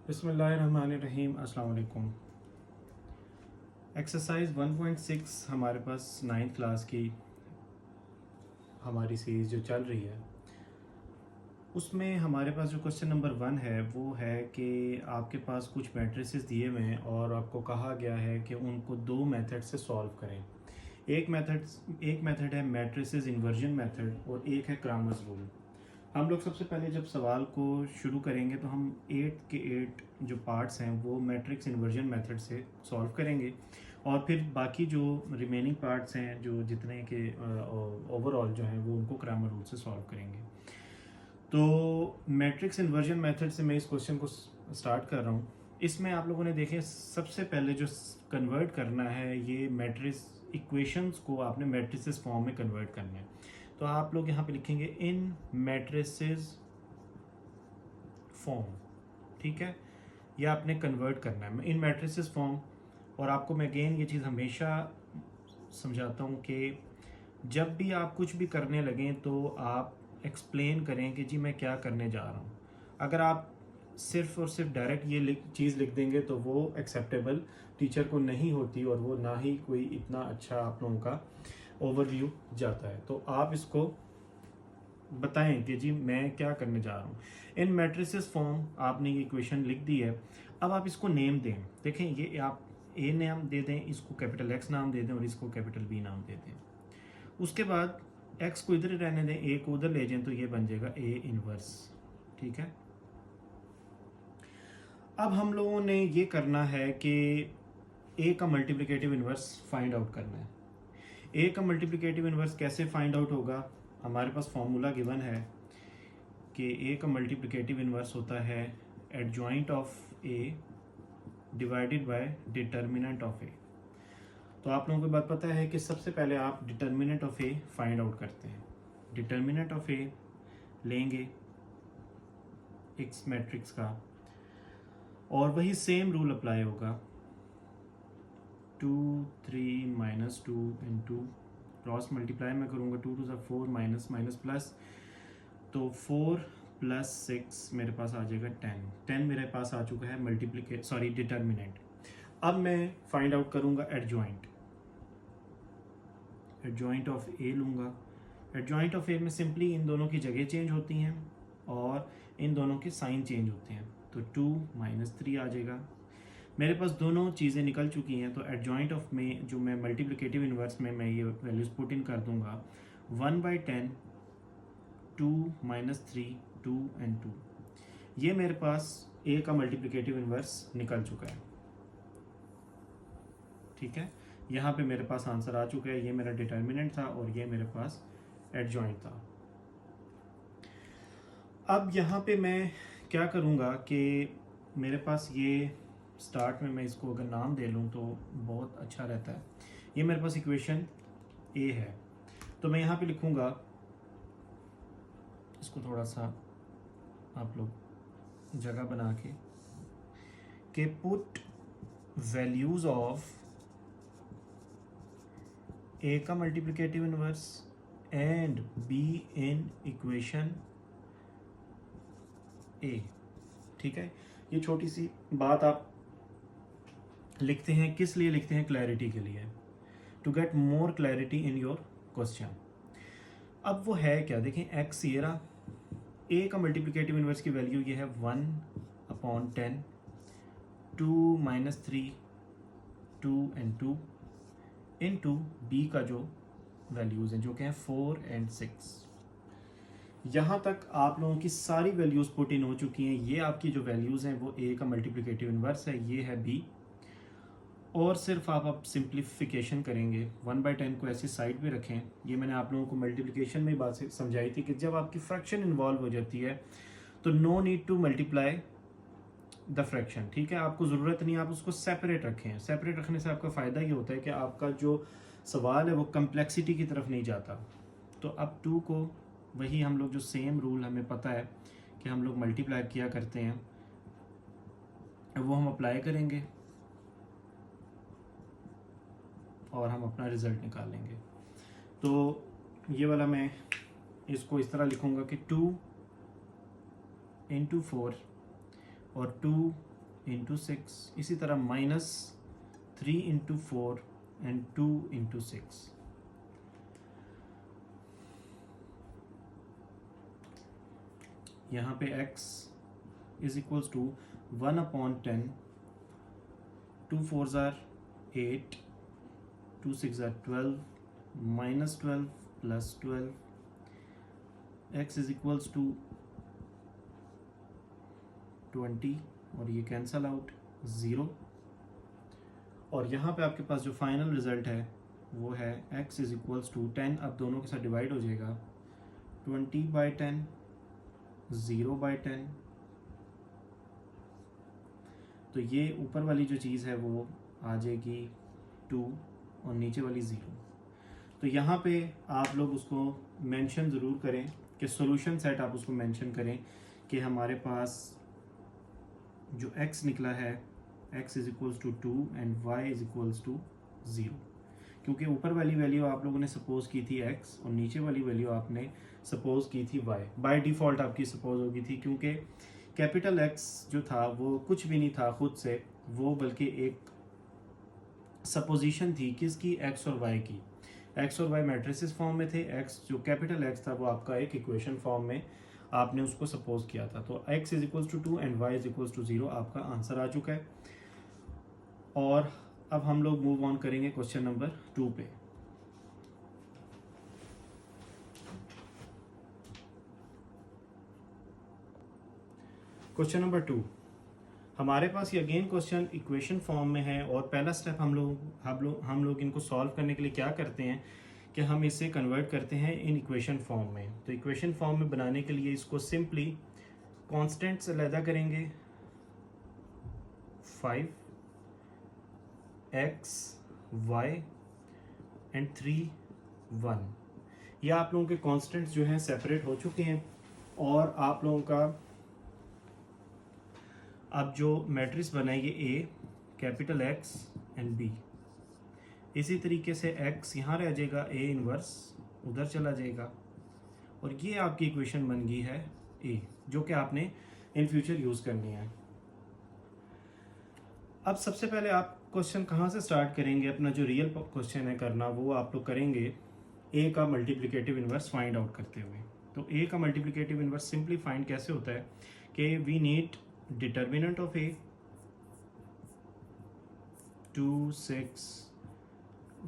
बिस्मिल्लाहिर्रहमानिर्रहीम। अस्सलाम वालेकुम। एक्सरसाइज 1.6 हमारे पास 9th क्लास की हमारी सीरीज़ जो चल रही है उसमें हमारे पास जो क्वेश्चन नंबर 1 है वो है कि आपके पास कुछ मैट्रिसेस दिए हुए हैं और आपको कहा गया है कि उनको दो मेथड से सॉल्व करें। एक मेथड है मैट्रिसेस इन्वर्जन मेथड और एक है क्रैमर्स रूल। हम लोग सबसे पहले जब सवाल को शुरू करेंगे तो हम 8 के 8 जो पार्ट्स हैं वो मैट्रिक्स इन्वर्जन मेथड से सॉल्व करेंगे और फिर बाकी जो रिमेनिंग पार्ट्स हैं जो जितने के ओवरऑल जो हैं वो उनको क्रैमर रूल से सॉल्व करेंगे। तो मैट्रिक्स इन्वर्जन मेथड से मैं इस क्वेश्चन को स्टार्ट कर रहा हूँ। इसमें आप लोगों ने देखें सबसे पहले जो कन्वर्ट करना है ये मैट्रिक्स इक्वेशंस को आपने मैट्रिसेस फॉर्म में कन्वर्ट करना है। तो आप लोग यहाँ पे लिखेंगे इन मैट्रिसेस फॉर्म, ठीक है, यह आपने कन्वर्ट करना है इन मैट्रिसेस फॉर्म। और आपको मैं अगेन ये चीज़ हमेशा समझाता हूँ कि जब भी आप कुछ भी करने लगें तो आप एक्सप्लेन करें कि जी मैं क्या करने जा रहा हूँ। अगर आप सिर्फ और सिर्फ डायरेक्ट ये चीज़ लिख देंगे तो वो एक्सेप्टेबल टीचर को नहीं होती और वो ना ही कोई इतना अच्छा आप लोगों का ओवरव्यू जाता है। तो आप इसको बताएं कि जी मैं क्या करने जा रहा हूँ। इन मैट्रिसेस फॉर्म आपने ये इक्वेशन लिख दी है। अब आप इसको नेम दें। देखें ये आप ए नाम दे दें, इसको कैपिटल एक्स नाम दे दें और इसको कैपिटल बी नाम दे दें। उसके बाद एक्स को इधर ही रहने दें, ए को उधर ले जाएं तो ये बन जाएगा ए इनवर्स, ठीक है। अब हम लोगों ने ये करना है कि ए का मल्टीप्लिकेटिव इनवर्स फाइंड आउट करना है। ए का मल्टीप्लिकेटिव इनवर्स कैसे फाइंड आउट होगा? हमारे पास फॉर्मूला गिवन है कि ए का मल्टीप्लिकेटिव इनवर्स होता है adjoint of A divided by determinant of A. तो आप लोगों को बात पता है कि सबसे पहले आप determinant of A find out करते हैं। डिटर्मिनेंट ऑफ ए लेंगे एक्स मैट्रिक्स का और वही सेम रूल अप्लाई होगा 2 3 -2 इंटू क्रॉस मल्टीप्लाई में करूँगा 2 2 4 माइनस माइनस प्लस, तो 4 + 6 मेरे पास आ जाएगा 10 मेरे पास आ चुका है डिटर्मिनेंट। अब मैं फाइंड आउट करूँगा एडजॉइंट ऑफ ए लूँगा। एडजॉइंट ऑफ ए में सिंपली इन दोनों की जगह चेंज होती हैं और इन दोनों के साइन चेंज होते हैं, तो 2 - 3 आ जाएगा। मेरे पास दोनों चीज़ें निकल चुकी हैं, तो एडजॉइंट ऑफ में जो मैं मल्टीप्लिकेटिव इन्वर्स में मैं ये वैल्यूज पुट इन कर दूंगा 1/10 2 - 3 2 and 2। ये मेरे पास ए का मल्टीप्लिकेटिव इन्वर्स निकल चुका है, ठीक है। यहाँ पे मेरे पास आंसर आ चुका है। ये मेरा डिटर्मिनेंट था और ये मेरे पास एडजॉइंट था। अब यहाँ पे मैं क्या करूँगा कि मेरे पास ये स्टार्ट में मैं इसको अगर नाम दे लूँ तो बहुत अच्छा रहता है। ये मेरे पास इक्वेशन ए है, तो मैं यहाँ पे लिखूँगा, इसको थोड़ा सा आप लोग जगह बना के पुट वैल्यूज़ ऑफ ए का multiplicative inverse and B in equation A, ठीक है। ये छोटी सी बात आप लिखते हैं, किस लिए लिखते हैं? क्लैरिटी के लिए, to get more clarity in your question. अब वो है क्या, देखें एक्स ये रहा, ए का मल्टीप्लिकेटिव इनवर्स की वैल्यू ये है 1/10 2 - 3 2 and 2 इनटू बी का जो वैल्यूज़ हैं जो कि हैं 4 and 6। यहाँ तक आप लोगों की सारी वैल्यूज़ पुट इन हो चुकी हैं। ये आपकी जो वैल्यूज़ हैं वो ए का मल्टीप्लिकेटिव इनवर्स है, ये है बी। और सिर्फ आप सिंप्लीफिकेशन करेंगे 1/10 को ऐसी साइड पे रखें। ये मैंने आप लोगों को मल्टीप्लिकेशन में बात समझाई थी कि जब आपकी फ्रैक्शन इन्वॉल्व हो जाती है तो no need to multiply the fraction, ठीक है। आपको ज़रूरत नहीं, आप उसको सेपरेट रखें। सेपरेट रखने से आपका फ़ायदा ये होता है कि आपका जो सवाल है वो कम्प्लेक्सिटी की तरफ नहीं जाता। तो अब 2 को वही हम लोग जो सेम रूल हमें पता है कि हम लोग मल्टीप्लाई किया करते हैं वो हम अप्लाई करेंगे और हम अपना रिज़ल्ट निकालेंगे। तो ये वाला मैं इसको इस तरह लिखूँगा कि 2 × 4 और 2 इंटू 6, इसी तरह -3 इंटू 4 एंड 2 इंटू 6। यहाँ पे x is equals to 1/10, 2 4s are 8, 2 6 are 12, -12 plus 12, x is equals to 20 और ये कैंसल आउट 0। और यहाँ पे आपके पास जो फाइनल रिजल्ट है वो है x इज इक्वल्स टू 10, अब दोनों के साथ डिवाइड हो जाएगा, 20/10, 0/10। तो ये ऊपर वाली जो चीज़ है वो आ जाएगी 2 और नीचे वाली 0। तो यहाँ पे आप लोग उसको मेंशन ज़रूर करें कि सॉल्यूशन सेट आप उसको मेंशन करें कि हमारे पास जो x निकला है x is equals to 2 and y is equals to 0, क्योंकि ऊपर वाली वैल्यू आप लोगों ने सपोज की थी x और नीचे वाली वैल्यू आपने सपोज की थी y। बाय डिफ़ॉल्ट आपकी सपोज होगी थी, क्योंकि कैपिटल X जो था वो कुछ भी नहीं था खुद से, वो बल्कि एक सपोजिशन थी किसकी, x और y की। x और y मैट्रिसेस फॉर्म में थे, x जो कैपिटल X था वो आपका एक इक्वेशन फॉर्म में आपने उसको सपोज किया था। तो x is equals to 2 and y is equals to 0 आपका आंसर आ चुका है। और अब हम लोग मूव ऑन करेंगे क्वेश्चन नंबर 2 पे। क्वेश्चन नंबर 2 हमारे पास ये अगेन क्वेश्चन इक्वेशन फॉर्म में है, और पहला स्टेप हम लोग इनको सॉल्व करने के लिए क्या करते हैं कि हम इसे कन्वर्ट करते हैं इन इक्वेशन फॉर्म में। तो इक्वेशन फॉर्म में बनाने के लिए इसको सिंपली कांस्टेंट्स अलहदा करेंगे, 5 x y एंड 3 1। ये आप लोगों के कांस्टेंट्स जो हैं सेपरेट हो चुके हैं, और आप लोगों का अब जो मैट्रिक्स बनाइए A capital X and B, इसी तरीके से x यहाँ रह जाएगा, A इनवर्स उधर चला जाएगा, और ये आपकी इक्वेशन बन गई है A, जो कि आपने इन फ्यूचर यूज़ करनी है। अब सबसे पहले आप क्वेश्चन कहाँ से स्टार्ट करेंगे, अपना जो रियल क्वेश्चन है करना वो आप लोग करेंगे A का मल्टीप्लिकेटिव इनवर्स फाइंड आउट करते हुए। तो A का मल्टीप्लिकेटिव इनवर्स सिंपली फाइंड कैसे होता है कि we need determinant of A 2 6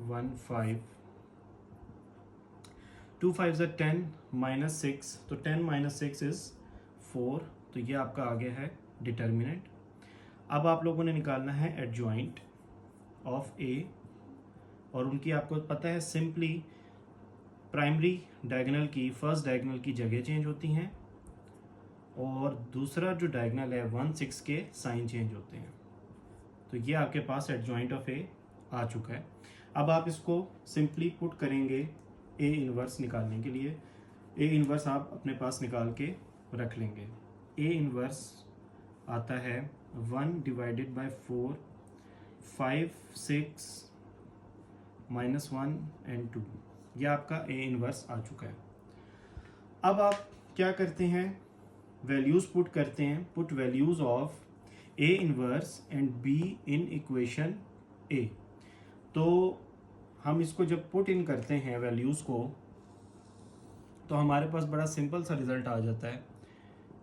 1 5, 2 5s are 10 -6, तो 10 - 6 इज 4, तो ये आपका आ गया है डिटर्मिनेंट। अब आप लोगों ने निकालना है एडजॉइंट ऑफ A, और उनकी आपको पता है सिंपली प्राइमरी डायगोनल की फर्स्ट डायगोनल की जगह चेंज होती हैं, और दूसरा जो डायगोनल है 1 6 के साइन चेंज होते हैं। तो ये आपके पास एडजॉइंट ऑफ A आ चुका है। अब आप इसको सिंपली पुट करेंगे A इनवर्स निकालने के लिए। A इनवर्स आप अपने पास निकाल के रख लेंगे। A इनवर्स आता है 1 डिवाइडेड बाय 4, 5 6 -1 एंड 2, यह आपका A इनवर्स आ चुका है। अब आप क्या करते हैं, वैल्यूज़ पुट करते हैं, put values of A inverse and B in equation A। तो हम इसको जब पुट इन करते हैं वैल्यूज़ को, तो हमारे पास बड़ा सिंपल सा रिज़ल्ट आ जाता है,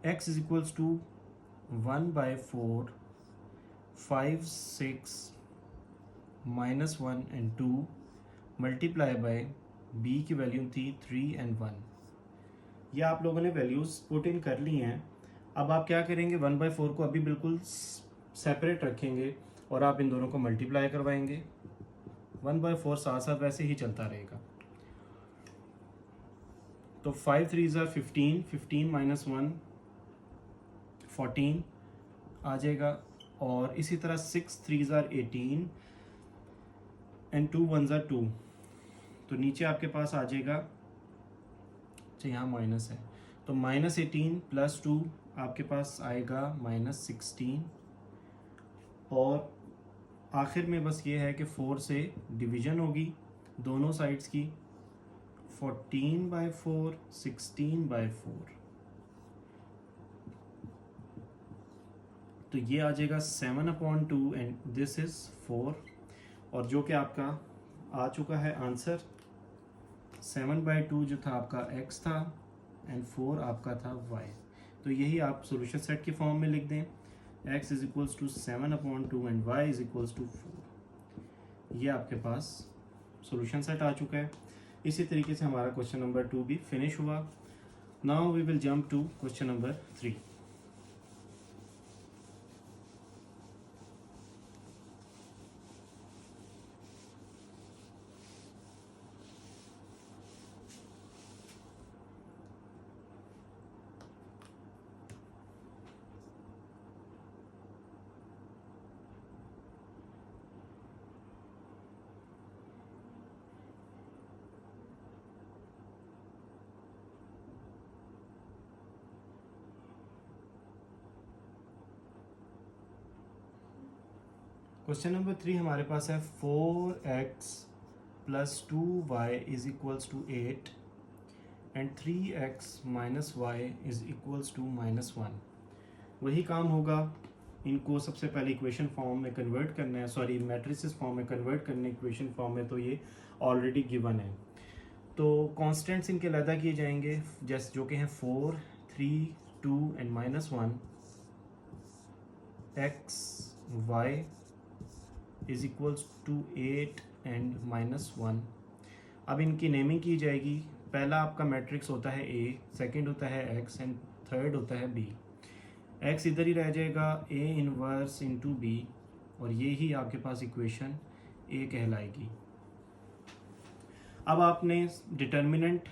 x is equals to 1/4, 5 6 -1 and 2 multiply by B की वैल्यू थी 3 एंड 1। ये आप लोगों ने वैल्यूज़ पुट इन कर ली हैं। अब आप क्या करेंगे, 1/4 को अभी बिल्कुल सेपरेट रखेंगे और आप इन दोनों को मल्टीप्लाई करवाएंगे। 1/4 साथ साथ वैसे ही चलता रहेगा। तो 5 3s are 15, 15 - 1 14 आ जाएगा, और इसी तरह 6 3s are 18 and 2 1s are 2, तो नीचे आपके पास आ जाएगा, अच्छा यहाँ माइनस है, तो -18 + 2 आपके पास आएगा -16, और आखिर में बस ये है कि 4 से डिवीज़न होगी दोनों साइड्स की, 14/4 16/4, तो ये आ जाएगा 7/2 एंड दिस इज़ 4, और जो कि आपका आ चुका है आंसर 7/2 जो था आपका x था एंड 4 आपका था y। तो यही आप सॉल्यूशन सेट के फॉर्म में लिख दें, x is equals to 7/2 and y is equals to 4। ये आपके पास सॉल्यूशन सेट आ चुका है। इसी तरीके से हमारा क्वेश्चन नंबर 2 भी फिनिश हुआ। Now we will jump to question number 3। Question number 3 हमारे पास है 4x plus 2y is equals to 8 and 3x minus Y is equals to -1। वही काम होगा, इनको सबसे पहले इक्वेशन फॉर्म में कन्वर्ट करना है, सॉरी मैट्रिसेस फॉर्म में कन्वर्ट करना है इक्वेशन फॉर्म में, तो ये ऑलरेडी गिवन है। तो कॉन्स्टेंट्स इनके अलग किए जाएंगे, जैसे जो कि हैं 4, 3, 2 and -1। x y is equals to 8 and -1। अब इनकी नेमिंग की जाएगी। पहला आपका मैट्रिक्स होता है A, सेकंड होता है x एंड थर्ड होता है B। x इधर ही रह जाएगा, A इनवर्स इंटू B, और ये ही आपके पास इक्वेशन A कहलाएगी। अब आपने डिटर्मिनेंट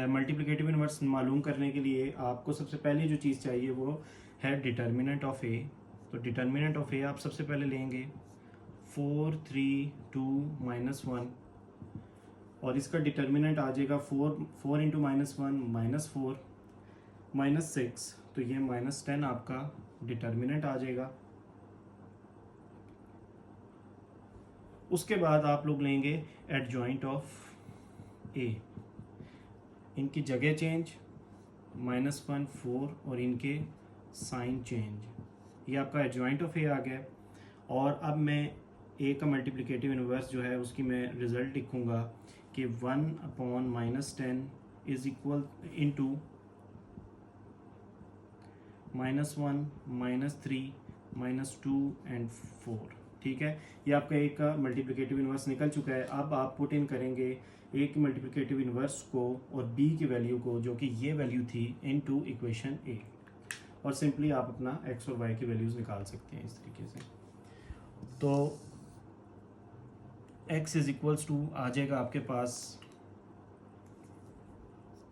मल्टीप्लिकेटिव इनवर्स मालूम करने के लिए आपको सबसे पहले जो चीज़ चाहिए वो है डिटर्मिनेंट ऑफ A। तो डिटर्मिनेंट ऑफ A आप सबसे पहले लेंगे 4, 3, 2, -1, और इसका डिटर्मिनेंट आ जाएगा 4 इंटू -1 -4 -6, तो ये -10 आपका डिटर्मिनेंट आ जाएगा। उसके बाद आप लोग लेंगे एडजॉइंट ऑफ A, इनकी जगह चेंज -1 4 और इनके साइन चेंज, ये आपका एडजॉइंट ऑफ A आ गया। और अब मैं A का मल्टीप्लिकेटिव इनवर्स जो है उसकी मैं रिजल्ट लिखूँगा कि 1/-10 इज इक्वल इंटू -1 -3 -2 एंड 4। ठीक है, ये आपका A का मल्टीप्लिकेटिव इनवर्स निकल चुका है। अब आप पुट इन करेंगे A की मल्टीप्लिकेटिव इनवर्स को और B की वैल्यू को, जो कि ये वैल्यू थी, इनटू इक्वेशन A, और सिंपली आप अपना x और y की वैल्यूज़ निकाल सकते हैं इस तरीके से। तो x इज इक्वल्स टू आ जाएगा आपके पास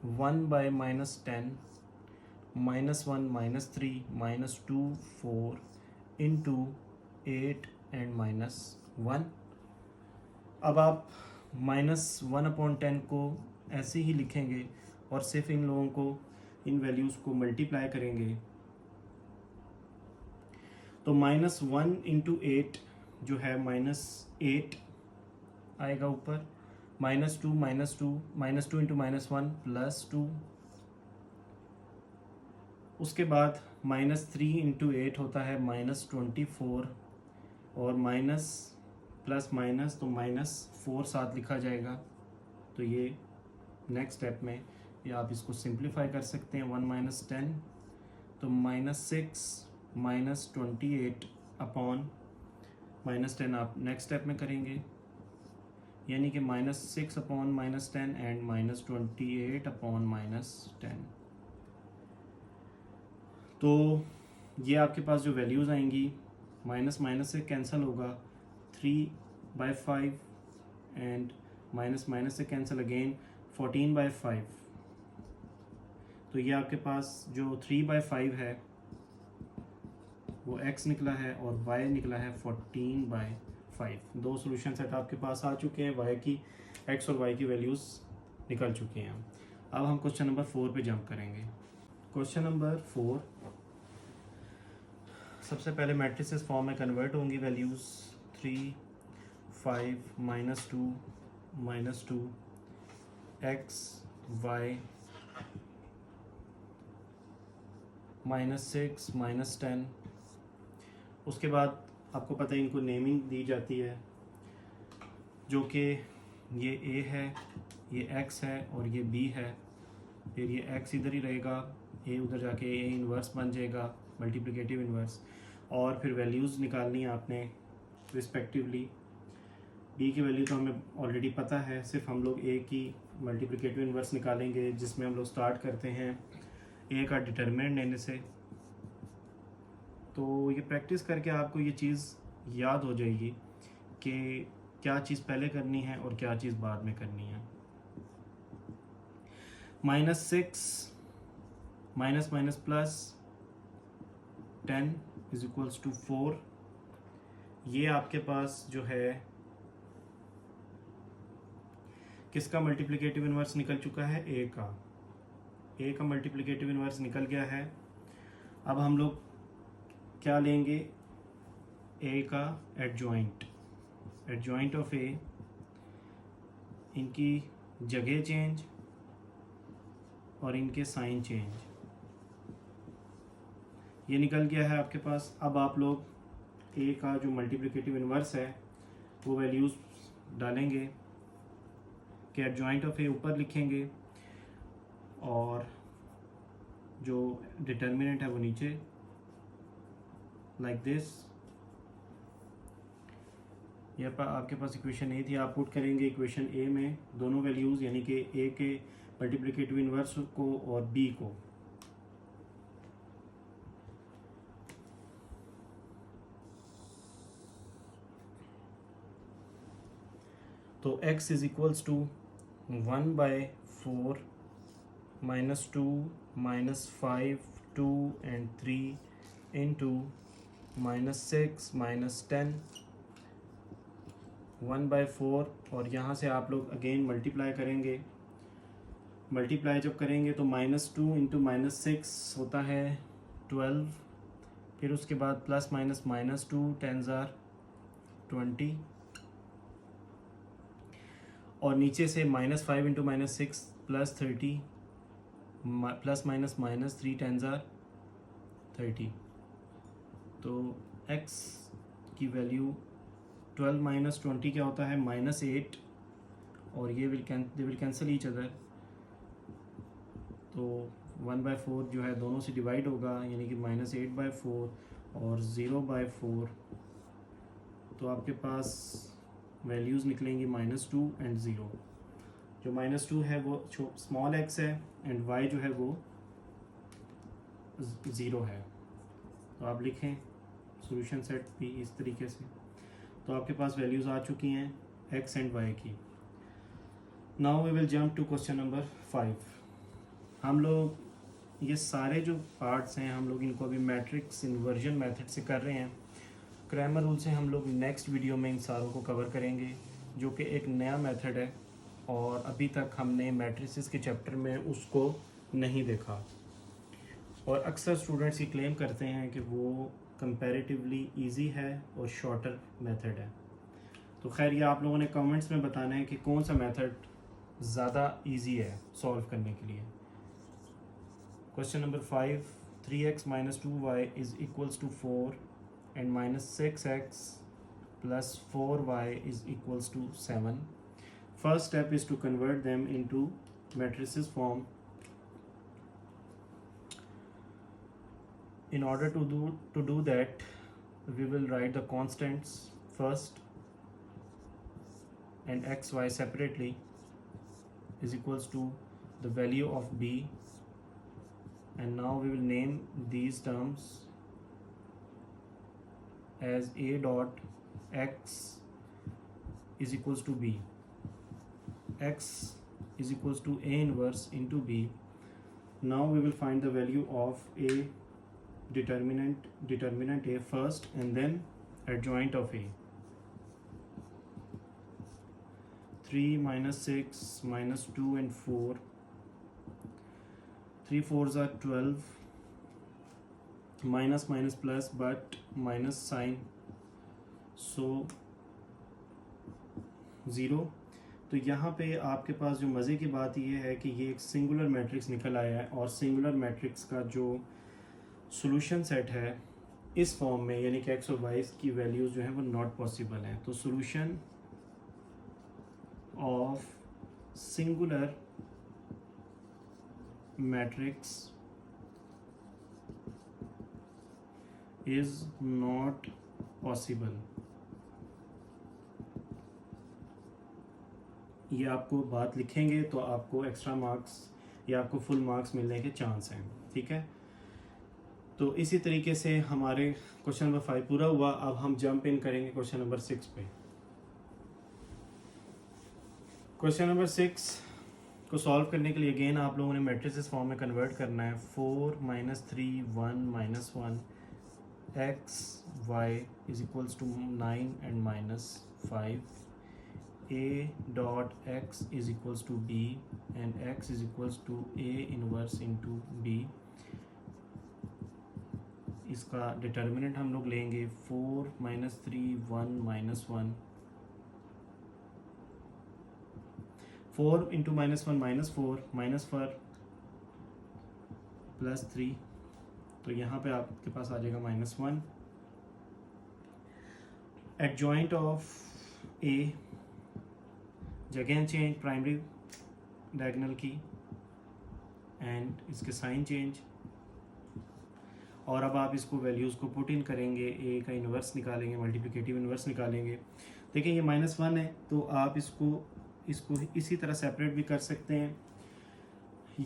1/-10 -1 -3 -2 4 इंटू 8 एंड -1। अब आप -1/10 को ऐसे ही लिखेंगे और सिर्फ इन लोगों को, इन वैल्यूज़ को मल्टीप्लाई करेंगे। तो -1 इंटू 8 जो है -8 आएगा ऊपर, -2 -2 इंटू -1 +2, उसके बाद -3 इंटू 8 होता है -24, और माइनस प्लस माइनस तो -4 साथ लिखा जाएगा। तो ये नेक्स्ट स्टेप में या आप इसको सिंप्लीफाई कर सकते हैं, 1 - 10 तो -6 -28 अपॉन -10 आप नेक्स्ट स्टेप में करेंगे, यानी कि -6 अपॉन -10 एंड -28 अपॉन -10। तो ये आपके पास जो वैल्यूज़ आएंगी, माइनस माइनस से कैंसिल होगा, 3/5 एंड माइनस माइनस से कैंसिल अगेन 14/5। तो ये आपके पास जो 3/5 है वो x निकला है और y निकला है 14/5। दो सोल्यूशन सेट आपके पास आ चुके हैं, y की, x और y की वैल्यूज़ निकल चुकी हैं। अब हम क्वेश्चन नंबर 4 पे जंप करेंगे। क्वेश्चन नंबर 4, सबसे पहले मैट्रिसेस फॉर्म में कन्वर्ट होंगी वैल्यूज़, 3 5 -2 -2 x y -6 -10 उसके बाद आपको पता है इनको नेमिंग दी जाती है, जो कि ये a है, ये x है और ये b है। फिर ये x इधर ही रहेगा, a उधर जाके a इन्वर्स बन जाएगा, मल्टीप्लिकेटिव इन्वर्स। और फिर वैल्यूज़ निकालनी है आपने रिस्पेक्टिवली। b की वैल्यू तो हमें ऑलरेडी पता है, सिर्फ हम लोग a की मल्टीप्लिकेटिव इन्वर्स निकालेंगे, जिसमें हम लोग स्टार्ट करते हैं a का डिटर्मिनेंट लेने से। तो ये प्रैक्टिस करके आपको ये चीज़ याद हो जाएगी कि क्या चीज़ पहले करनी है और क्या चीज़ बाद में करनी है। -6 minus minus plus 10 is equals to 4। ये आपके पास जो है किसका मल्टीप्लिकेटिव इन्वर्स निकल चुका है, a का मल्टीप्लिकेटिव इन्वर्स निकल गया है। अब हम लोग क्या लेंगे, a का एडजॉइंट ऑफ a, इनकी जगह चेंज और इनके साइन चेंज, ये निकल गया है आपके पास। अब आप लोग a का जो मल्टीप्लिकेटिव इन्वर्स है वो वैल्यूज़ डालेंगे कि एडजॉइंट ऑफ a ऊपर लिखेंगे और जो डिटर्मिनेंट है वो नीचे, लाइक दिस। यह आपके पास इक्वेशन ए थी, आप पुट करेंगे इक्वेशन ए में दोनों वैल्यूज़, यानी कि ए के मल्टीप्लिकेटिव इन्वर्स को और बी को। तो x is equals to 1/4 -2 -5 2 and 3 into -6 -10 1/4। और यहाँ से आप लोग अगेन मल्टीप्लाई करेंगे। मल्टीप्लाई जब करेंगे तो -2 इंटू -6 होता है 12। फिर उसके बाद प्लस माइनस -2 10 ज़ार 20, और नीचे से -5 इंटू -6 प्लस 30 प्लस माइनस -3 10 ज़ार 30। तो x की वैल्यू 12 - 20 क्या होता है, -8, और ये they will cancel each other. तो 1/4 जो है दोनों से डिवाइड होगा, यानी कि -8/4 और 0/4। तो आपके पास वैल्यूज़ निकलेंगी -2 and 0। जो -2 है वो स्मॉल x है एंड y जो है वो 0 है। तो आप लिखें सॉल्यूशन सेट भी इस तरीके से। तो आपके पास वैल्यूज़ आ चुकी हैं x एंड y की। Now we will jump to question number 5। हम लोग ये सारे जो पार्ट्स हैं हम लोग इनको अभी मैट्रिक्स इन्वर्जन मेथड से कर रहे हैं। क्रैमर रूल से हम लोग नेक्स्ट वीडियो में इन सारों को कवर करेंगे, जो कि एक नया मेथड है और अभी तक हमने मैट्रिसेस के चैप्टर में उसको नहीं देखा। और अक्सर स्टूडेंट्स ये क्लेम करते हैं कि वो कंपैरेटिवली इजी है और शॉर्टर मेथड है। तो खैर ये आप लोगों ने कमेंट्स में बताना है कि कौन सा मेथड ज़्यादा इजी है सॉल्व करने के लिए। Question number 5, 3x - 2y is equals to 4 and -6x plus 4y is equals to 7. First step is to convert them into matrices form. In order to do that, we will write the constants first and x y separately is equals to the value of b, and now we will name these terms as a dot x is equals to b. X is equals to a inverse into b. Now we will find the value of a determinant a first and then adjoint of a. 3 - 6 - 2 and 4, 3 4s are 12, minus minus plus but minus sign, so 0। तो यहाँ पे आपके पास जो मज़े की बात ये है कि ये एक सिंगुलर मैट्रिक्स निकल आया है और सिंगुलर मैट्रिक्स का जो सॉल्यूशन सेट है इस फॉर्म में यानी कि एक्स और वाई की वैल्यूज़ जो है वो नॉट पॉसिबल हैं। तो solution of singular matrix is not possible. ये आपको बात लिखेंगे तो आपको एक्स्ट्रा मार्क्स या आपको फुल मार्क्स मिलने के चांस हैं, ठीक है। तो इसी तरीके से हमारे क्वेश्चन नंबर 5 पूरा हुआ। अब हम जंप इन करेंगे क्वेश्चन नंबर 6 पे। क्वेश्चन नंबर 6 को सॉल्व करने के लिए अगेन आप लोगों ने मैट्रिसेस फॉर्म में कन्वर्ट करना है। 4 - 3 1 - 1 x y is equals to 9 and -5 a dot x is equals to b and x is equals to a inverse into b। इसका डिटर्मिनेंट हम लोग लेंगे 4 - 3 1 - 1 4 इंटू -1 -4 -4 +3, तो यहाँ पे आपके पास आ जाएगा -1। एडजॉइंट ऑफ ए, जगह चेंज प्राइमरी डायगोनल की एंड इसके साइन चेंज। और अब आप इसको वैल्यूज़ को पुट इन करेंगे, ए का इन्वर्स निकालेंगे, मल्टीप्लिकेटिव इन्वर्स निकालेंगे। देखिए ये -1 है तो आप इसको इसी तरह सेपरेट भी कर सकते हैं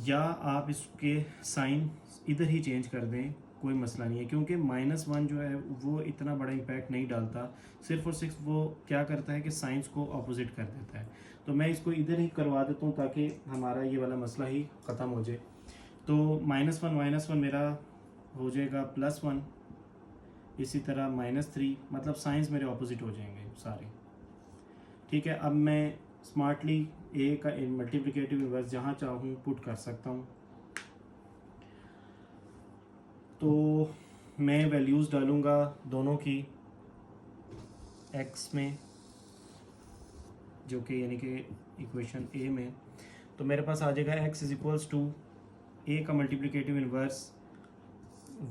या आप इसके साइन इधर ही चेंज कर दें, कोई मसला नहीं है, क्योंकि -1 जो है वो इतना बड़ा इम्पैक्ट नहीं डालता। सिर्फ और सिर्फ वो क्या करता है कि साइंस को अपोजिट कर देता है। तो मैं इसको इधर ही करवा देता हूँ ताकि हमारा ये वाला मसला ही ख़त्म हो जाए। तो -1 मेरा हो जाएगा +1, इसी तरह -3, मतलब साइंस मेरे ऑपोजिट हो जाएंगे सारे, ठीक है। अब मैं स्मार्टली ए का मल्टीप्लिकेटिव इन्वर्स जहाँ चाहूँ पुट कर सकता हूँ। तो मैं वैल्यूज़ डालूँगा दोनों की x में, जो कि यानी कि इक्वेशन ए में। तो मेरे पास आ जाएगा x इज इक्वल्स टू ए का multiplicative inverse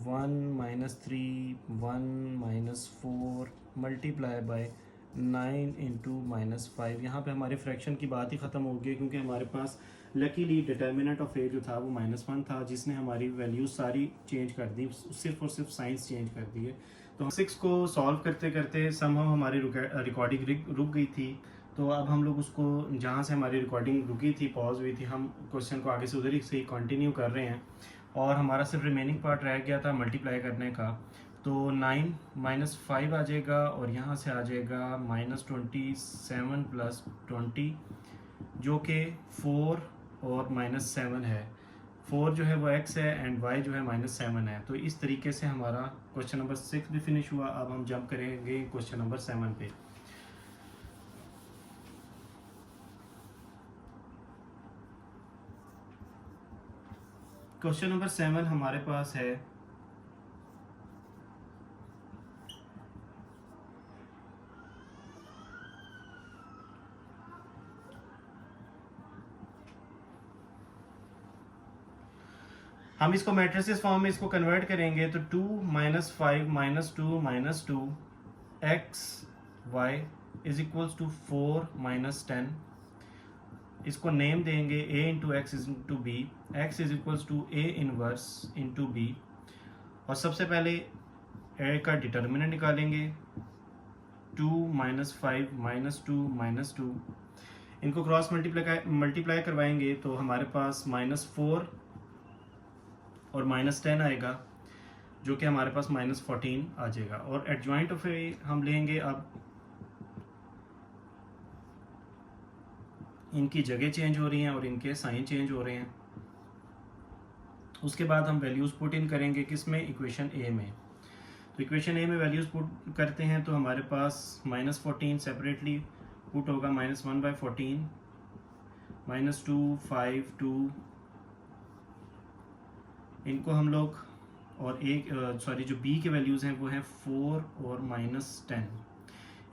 1 - 3 1 - 4 multiply by 9 into -5। यहाँ पे हमारे फ्रैक्शन की बात ही ख़त्म हो गई, क्योंकि हमारे पास लकीली डिटर्मिनेंट ऑफ ए जो था वो -1 था, जिसने हमारी वैल्यूज सारी चेंज कर दी, सिर्फ और सिर्फ साइंस चेंज कर दी है। तो 6 को सॉल्व करते करते समहाउ हमारी रिकॉर्डिंग रुक गई थी। तो अब हम लोग उसको, जहाँ से हमारी रिकॉर्डिंग रुकी थी, पॉज हुई थी, हम क्वेश्चन को आगे से उधर ही से कंटिन्यू कर रहे हैं। और हमारा सिर्फ रिमेनिंग पार्ट रह गया था मल्टीप्लाई करने का। तो 9 - 5 आ जाएगा और यहाँ से आ जाएगा -27 + 20, जो कि 4 और -7 है। 4 जो है वो x है एंड y जो है -7 है। तो इस तरीके से हमारा क्वेश्चन नंबर 6 भी फिनिश हुआ। अब हम जंप करेंगे क्वेश्चन नंबर 7 पे। क्वेश्चन नंबर 7 हमारे पास है हम इसको मैट्रिसेस फॉर्म में इसको कन्वर्ट करेंगे तो 2 - 5 - 2 - 2 x y is equals to 4 - 10। इसको नेम देंगे a into X into B, X is equals to a inverse into B. और सबसे पहले a का डिटर्मिनेंट निकालेंगे 2 - 5 - 2 - 2। इनको क्रॉस मल्टीप्लाई करवाएंगे तो हमारे पास -4 और -10 आएगा, जो कि हमारे पास -14 आ जाएगा। और एडजॉइंट ऑफ ए हम लेंगे, अब इनकी जगह चेंज हो रही हैं और इनके साइन चेंज हो रहे हैं। उसके बाद हम वैल्यूज़ पुट इन करेंगे किस में, इक्वेशन ए में। तो इक्वेशन ए में वैल्यूज़ पुट करते हैं तो हमारे पास -14 सेपरेटली पुट होगा, -1/14 -2 5 2। इनको हम लोग, और एक जो बी के वैल्यूज़ हैं वो हैं 4 और -10।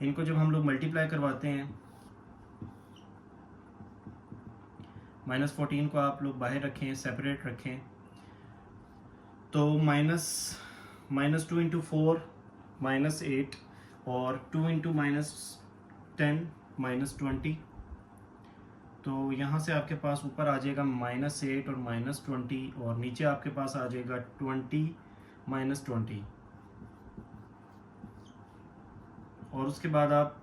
इनको जब हम लोग मल्टीप्लाई करवाते हैं, -14 को आप लोग बाहर रखें, सेपरेट रखें, तो -2 इंटू 4 -8 और 2 इंटू -10 -20। तो यहाँ से आपके पास ऊपर आ जाएगा -8 और -20 और नीचे आपके पास आ जाएगा 20 -20 और उसके बाद आप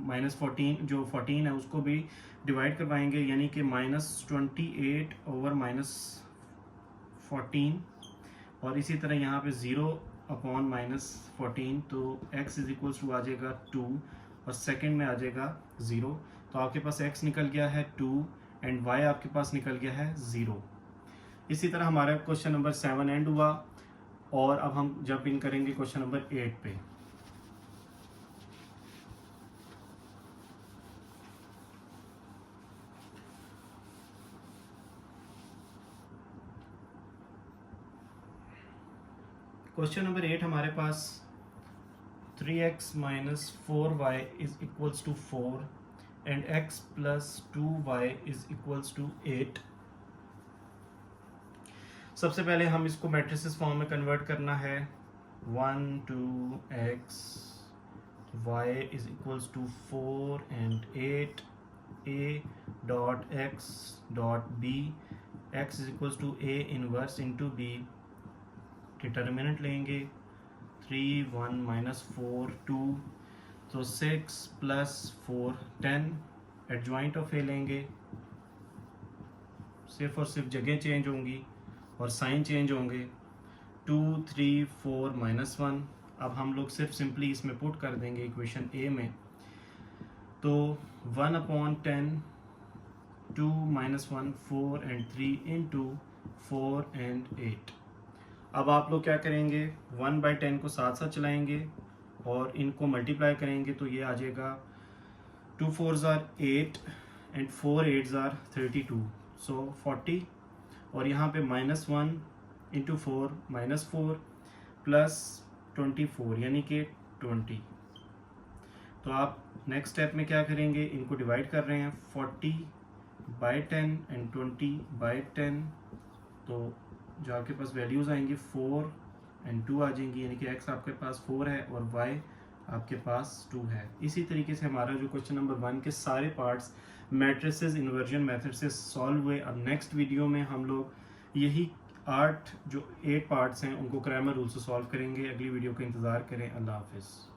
-14 जो 14 है उसको भी डिवाइड करवाएंगे, यानी कि -28 ओवर -14 और इसी तरह यहाँ पे 0 अपॉन -14। तो x इज इक्वल्स टू आ जाएगा 2 और सेकंड में आ जाएगा 0। तो आपके पास x निकल गया है 2 एंड y आपके पास निकल गया है 0। इसी तरह हमारा क्वेश्चन नंबर 7 एंड हुआ और अब हम जंप इन करेंगे क्वेश्चन नंबर 8 पे। क्वेश्चन नंबर 8 हमारे पास 3x minus 4y is equals to 4 and x plus 2y is equals to 8। सबसे पहले हम इसको मैट्रिसेस फॉर्म में कन्वर्ट करना है। 1 2x y is equals to 4 and 8 a dot x dot b x is equals to a inverse into b। Determinant लेंगे 3 1 -4 2 तो 6 + 4 10। Adjoint of ए लेंगे, सिर्फ और सिर्फ जगह चेंज होंगी और साइन चेंज होंगे। 2 3 4 -1। अब हम लोग सिर्फ सिंपली इसमें पुट कर देंगे इक्वेशन ए में। तो 1/10 2 -1 4 and 3 into 4 and 8। अब आप लोग क्या करेंगे, 1/10 को साथ साथ चलाएंगे और इनको मल्टीप्लाई करेंगे तो ये आ जाएगा 2 4s are 8 and 4 8s are 32 सो 40। और यहाँ पे -1 इंटू 4 -4 प्लस 24 यानी कि 20। तो आप नेक्स्ट स्टेप में क्या करेंगे, इनको डिवाइड कर रहे हैं 40/10 एंड 20/10। तो जो आपके पास वैल्यूज़ आएंगी 4 एंड 2 आ जाएंगी, यानी कि x आपके पास 4 है और y आपके पास 2 है। इसी तरीके से हमारा जो क्वेश्चन नंबर 1 के सारे पार्ट्स मैट्रिसेस इन्वर्जन मेथड से सॉल्व हुए। अब नेक्स्ट वीडियो में हम लोग यही 8 पार्ट्स हैं उनको क्रैमर रूल से सॉल्व करेंगे। अगली वीडियो का इंतज़ार करें। अल्लाह हाफिज़।